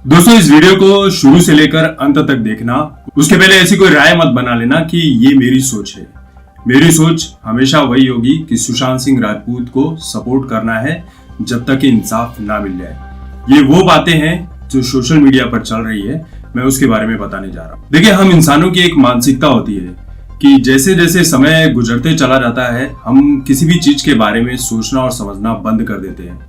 दोस्तों इस वीडियो को शुरू से लेकर अंत तक देखना। उसके पहले ऐसी कोई राय मत बना लेना कि ये मेरी सोच है। मेरी सोच हमेशा वही होगी कि सुशांत सिंह राजपूत को सपोर्ट करना है जब तक इंसाफ ना मिल जाए। ये वो बातें हैं जो सोशल मीडिया पर चल रही है, मैं उसके बारे में बताने जा रहा हूँ। देखिए, हम इंसानों की एक मानसिकता होती है कि जैसे जैसे समय गुजरते चला जाता है हम किसी भी चीज के बारे में सोचना और समझना बंद कर देते हैं।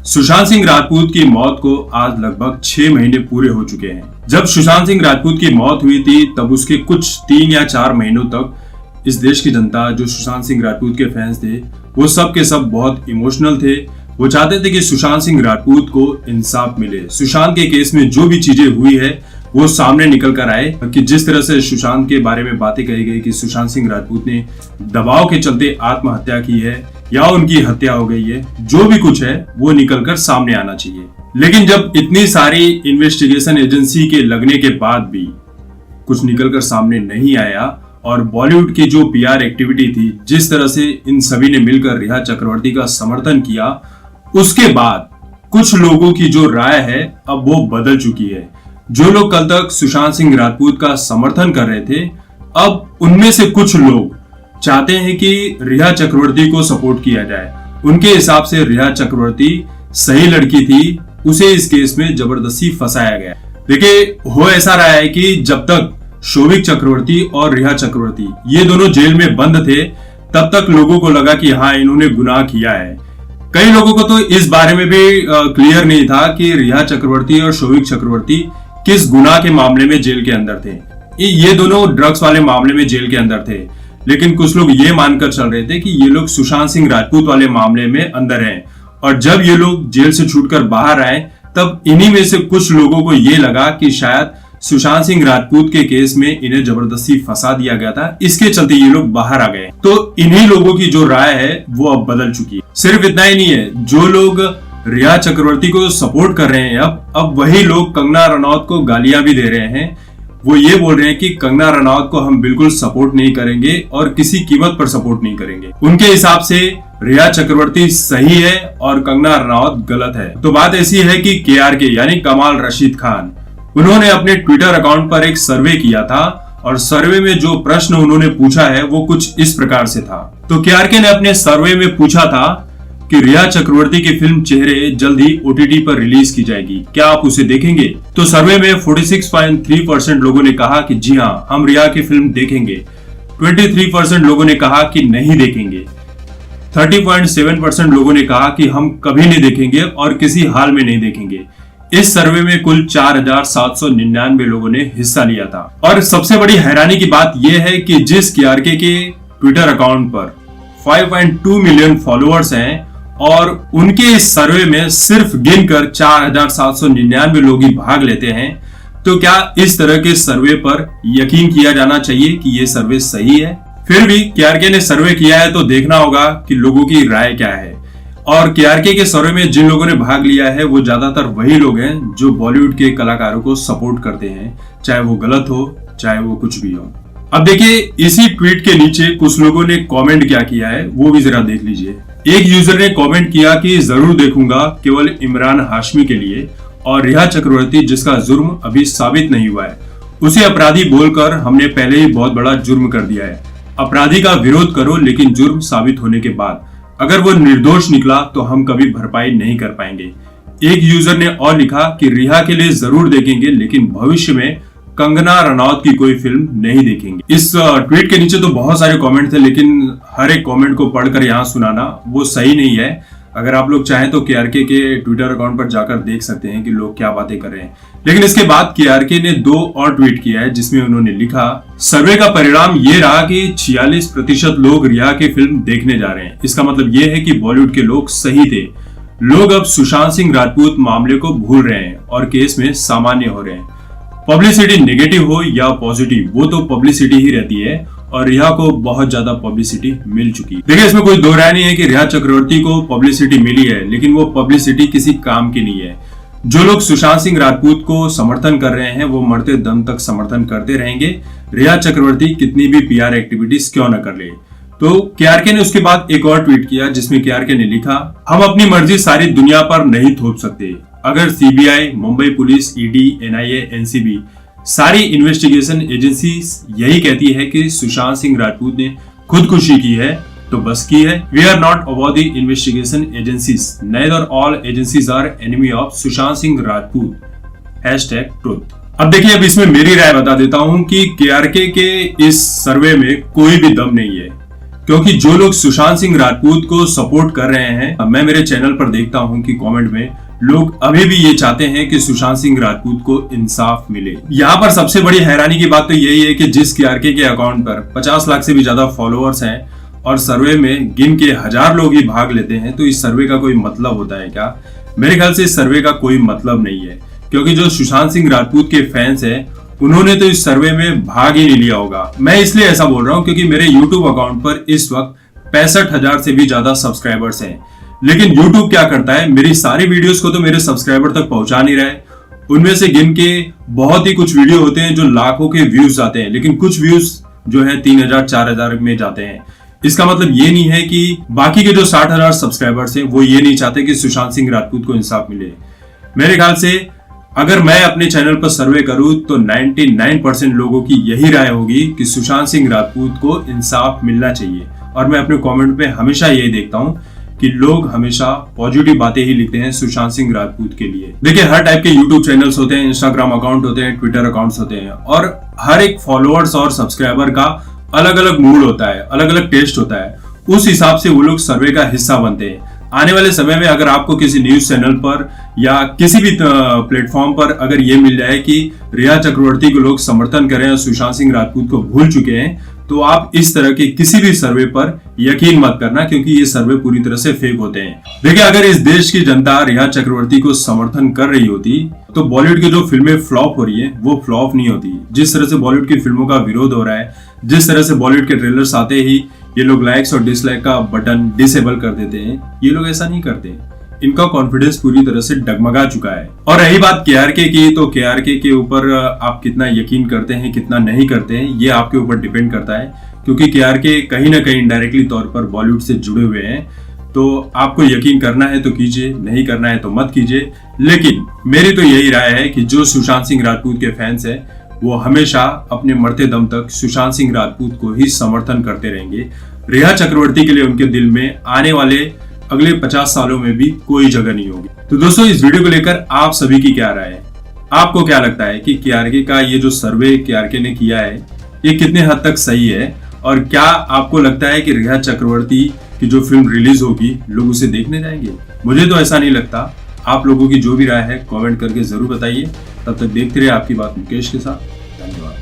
सुशांत सिंह राजपूत की मौत को आज लगभग 6 महीने पूरे हो चुके हैं। जब सुशांत सिंह राजपूत की मौत हुई थी तब उसके कुछ 3 या 4 महीनों तक इस देश की जनता, जो सुशांत सिंह राजपूत के फैंस थे, वो सब के सब बहुत इमोशनल थे। वो चाहते थे कि सुशांत सिंह राजपूत को इंसाफ मिले। सुशांत के केस में जो भी चीजें हुई है वो सामने निकल कर आए कि जिस तरह से सुशांत के बारे में बातें कही गई कि सुशांत सिंह राजपूत ने दबाव के चलते आत्महत्या की है या उनकी हत्या हो गई है, जो भी कुछ है वो निकलकर सामने आना चाहिए। लेकिन जब इतनी सारी इन्वेस्टिगेशन एजेंसी के लगने के बाद भी कुछ निकलकर सामने नहीं आया और बॉलीवुड की जो पीआर एक्टिविटी थी, जिस तरह से इन सभी ने मिलकर रिया चक्रवर्ती का समर्थन किया, उसके बाद कुछ लोगों की जो राय है अब वो बदल चुकी है। जो लोग कल तक सुशांत सिंह राजपूत का समर्थन कर रहे थे, अब उनमें से कुछ लोग चाहते हैं कि रिया चक्रवर्ती को सपोर्ट किया जाए। उनके हिसाब से रिया चक्रवर्ती सही लड़की थी, उसे इस केस में जबरदस्ती फंसाया गया। देखिए, हो ऐसा रहा है कि जब तक शोभिक चक्रवर्ती और रिया चक्रवर्ती ये दोनों जेल में बंद थे तब तक लोगों को लगा कि हाँ, इन्होंने गुनाह किया है। कई लोगों को तो इस बारे में भी क्लियर नहीं था कि रिया चक्रवर्ती और शोभिक चक्रवर्ती किस गुनाह के मामले में जेल के अंदर थे। ये दोनों ड्रग्स वाले मामले में जेल के अंदर थे, लेकिन कुछ लोग ये मानकर चल रहे थे कि ये लोग सुशांत सिंह राजपूत वाले मामले में अंदर हैं। और जब ये लोग जेल से छूटकर बाहर आए तब इन्हीं में से कुछ लोगों को ये लगा कि शायद सुशांत सिंह राजपूत के केस में इन्हें जबरदस्ती फंसा दिया गया था, इसके चलते ये लोग बाहर आ गए। तो इन्हीं लोगों की जो राय है वो अब बदल चुकी है। सिर्फ इतना ही नहीं है, जो लोग रिया चक्रवर्ती को सपोर्ट कर रहे हैं अब वही लोग कंगना रनौत को गालियां भी दे रहे हैं। वो ये बोल रहे हैं कि कंगना रनौत को हम बिल्कुल सपोर्ट नहीं करेंगे और किसी कीमत पर सपोर्ट नहीं करेंगे। उनके हिसाब से रिया चक्रवर्ती सही है और कंगना रनौत गलत है। तो बात ऐसी है कि केआरके यानी कमाल रशीद खान, उन्होंने अपने ट्विटर अकाउंट पर एक सर्वे किया था और सर्वे में जो प्रश्न उन्होंने पूछा है वो कुछ इस प्रकार से था। तो केआरके ने अपने सर्वे में पूछा था कि रिया चक्रवर्ती की फिल्म चेहरे जल्द ही ओटीटी पर रिलीज की जाएगी, क्या आप उसे देखेंगे? तो सर्वे में 46.3% लोगों ने कहा कि जी हाँ, हम रिया की फिल्म देखेंगे। 23% लोगों ने कहा कि नहीं देखेंगे। 30.7% लोगों ने कहा कि हम कभी नहीं देखेंगे और किसी हाल में नहीं देखेंगे। इस सर्वे में कुल 4799 लोगों ने हिस्सा लिया था। और सबसे बड़ी हैरानी की बात यह है कि जिस केआरके के ट्विटर अकाउंट पर 5.2 मिलियन फॉलोअर्स हैं और उनके इस सर्वे में सिर्फ गिनकर 4799 लोग ही भाग लेते हैं, तो क्या इस तरह के सर्वे पर यकीन किया जाना चाहिए कि ये सर्वे सही है? फिर भी केआरके ने सर्वे किया है तो देखना होगा कि लोगों की राय क्या है। और केआरके के सर्वे में जिन लोगों ने भाग लिया है वो ज्यादातर वही लोग हैं जो बॉलीवुड के कलाकारों को सपोर्ट करते हैं, चाहे वो गलत हो चाहे वो कुछ भी हो। अब देखिए, इसी ट्वीट के नीचे कुछ लोगों ने कमेंट क्या किया है वो भी जरा देख लीजिए। एक यूजर ने कमेंट किया कि जरूर देखूंगा, केवल इमरान हाशमी के लिए, और रिया चक्रवर्ती जिसका जुर्म अभी साबित नहीं हुआ है उसे अपराधी बोलकर हमने पहले ही बहुत बड़ा जुर्म कर दिया है। अपराधी का विरोध करो लेकिन जुर्म साबित होने के बाद अगर वो निर्दोष निकला तो हम कभी भरपाई नहीं कर पाएंगे। एक यूजर ने और लिखा कि रिया के लिए जरूर देखेंगे लेकिन भविष्य में कंगना रनौत की कोई फिल्म नहीं देखेंगे। इस ट्वीट के नीचे तो बहुत सारे कमेंट थे, लेकिन हर एक कमेंट को पढ़कर यहाँ सुनाना वो सही नहीं है। अगर आप लोग चाहें तो केआरके के ट्विटर अकाउंट पर जाकर देख सकते हैं कि लोग क्या बातें कर रहे हैं। लेकिन इसके बाद केआरके ने 2 और ट्वीट किया है जिसमें उन्होंने लिखा, सर्वे का परिणाम ये रहा कि 46% लोग रिया की फिल्म देखने जा रहे हैं। इसका मतलब ये है कि बॉलीवुड के लोग सही थे। लोग अब सुशांत सिंह राजपूत मामले को भूल रहे हैं और केस में सामान्य हो रहे हैं। पब्लिसिटी नेगेटिव हो या पॉजिटिव, वो तो पब्लिसिटी ही रहती है और रिया को बहुत ज्यादा पब्लिसिटी मिल चुकी है। देखिए, इसमें कोई दो राय नहीं है कि रिया चक्रवर्ती को पब्लिसिटी मिली है, लेकिन वो पब्लिसिटी किसी काम की नहीं है। जो लोग सुशांत सिंह राजपूत को समर्थन कर रहे हैं वो मरते दम तक समर्थन करते रहेंगे, रिया चक्रवर्ती कितनी भी पीआर एक्टिविटीज क्यों न कर ले। तो केआरके ने उसके बाद एक और ट्वीट किया जिसमें केआरके ने लिखा, हम अपनी मर्जी सारी दुनिया पर नहीं थोप सकते, अगर CBI, Mumbai police, ED, NIA, NCB सारी इन्वेस्टिगेशन एजेंसीज यही कहती है कि सुशांत सिंह राजपूत ने खुदकुशी की है तो बस की है। We are not about the investigation agencies, neither all agencies are enemy of Sushant Singh Rajput. #Truth. अब देखिए, अब इसमें मेरी राय बता देता हूं कि केआरके के इस सर्वे में कोई भी दम नहीं है, क्योंकि जो लोग सुशांत सिंह राजपूत को सपोर्ट कर रहे हैं, मैं मेरे चैनल पर देखता हूं कि कमेंट में लोग अभी भी ये चाहते हैं कि सुशांत सिंह राजपूत को इंसाफ मिले। यहाँ पर सबसे बड़ी हैरानी की बात तो यही है कि जिस केआरके के अकाउंट पर 50 लाख से भी ज्यादा फॉलोअर्स हैं और सर्वे में गिन के 1000 लोग ही भाग लेते हैं, तो इस सर्वे का कोई मतलब होता है क्या? मेरे ख्याल से इस सर्वे का कोई मतलब नहीं है, क्योंकि जो सुशांत सिंह राजपूत के फैंस हैं उन्होंने तो इस सर्वे में भाग ही नहीं लिया होगा। मैं इसलिए ऐसा बोल रहा हूं क्योंकि मेरे YouTube अकाउंट पर इस वक्त 65,000 से भी ज्यादा सब्सक्राइबर्स हैं, लेकिन YouTube क्या करता है, मेरी सारी वीडियोस को तो मेरे सब्सक्राइबर तक पहुंचा नहीं रहा है। उनमें से गिन के बहुत ही कुछ वीडियो होते हैं जो लाखों के व्यूज आते हैं, लेकिन कुछ व्यूज जो है 3,000 4,000 में जाते हैं। इसका मतलब ये नहीं है कि बाकी के जो 60,000 सब्सक्राइबर्स हैं वो ये नहीं चाहते कि सुशांत सिंह राजपूत को इंसाफ मिले। मेरे ख्याल से अगर मैं अपने चैनल पर सर्वे करूं तो 99% लोगों की यही राय होगी कि सुशांत सिंह राजपूत को इंसाफ मिलना चाहिए। और मैं अपने कमेंट में हमेशा यही देखता हूं कि लोग हमेशा पॉजिटिव बातें ही लिखते हैं सुशांत सिंह राजपूत के लिए। देखिए, हर टाइप के यूट्यूब चैनल्स होते हैं, इंस्टाग्राम अकाउंट होते हैं, ट्विटर अकाउंट्स होते हैं, और हर एक फॉलोअर्स और सब्सक्राइबर का अलग अलग मूड होता है, अलग अलग टेस्ट होता है। उस हिसाब से वो लोग सर्वे का हिस्सा बनते हैं। आने वाले समय में अगर आपको किसी न्यूज चैनल पर या किसी भी प्लेटफॉर्म पर अगर ये मिल जाए कि रिया चक्रवर्ती को लोग समर्थन कर रहे हैं और सुशांत सिंह राजपूत को भूल चुके हैं, तो आप इस तरह के किसी भी सर्वे पर यकीन मत करना, क्योंकि ये सर्वे पूरी तरह से फेक होते हैं। देखिए, अगर इस देश की जनता रिया चक्रवर्ती को समर्थन कर रही होती तो बॉलीवुड की जो फिल्में फ्लॉप हो रही है वो फ्लॉप नहीं होती। जिस तरह से बॉलीवुड की फिल्मों का विरोध हो रहा है, जिस तरह से बॉलीवुड के ट्रेलर्स आते ही ये लोग लाइक्स और डिसलाइक का बटन डिसेबल कर देते हैं, ये लोग ऐसा नहीं करते। इनका कॉन्फिडेंस पूरी तरह से डगमगा चुका है। और रही बात केआरके की, तो केआरके के ऊपर आप कितना यकीन करते हैं, कितना नहीं करते हैं, ये आपके ऊपर डिपेंड करता है, क्योंकि केआरके कहीं ना कहीं इनडायरेक्टली तौर पर बॉलीवुड से जुड़े हुए हैं। तो आपको यकीन करना है तो कीजिए, नहीं करना है तो मत कीजिए। लेकिन मेरी तो यही राय है कि जो सुशांत सिंह राजपूत के फैंस हैं वो हमेशा अपने मरते दम तक सुशांत सिंह राजपूत को ही समर्थन करते रहेंगे। रिया चक्रवर्ती के लिए उनके दिल में आने वाले अगले 50 सालों में भी कोई जगह नहीं होगी। तो दोस्तों, इस वीडियो को लेकर आप सभी की क्या राय है? आपको क्या लगता है कि केआरके का ये जो सर्वे केआरके ने किया है ये कितने हद तक सही है? और क्या आपको लगता है कि रिया चक्रवर्ती की जो फिल्म रिलीज होगी लोग उसे देखने जाएंगे? मुझे तो ऐसा नहीं लगता। आप लोगों की जो भी राय है कमेंट करके जरूर बताइए। तब तक देखते रहिए आपकी बात मुकेश के साथ। धन्यवाद।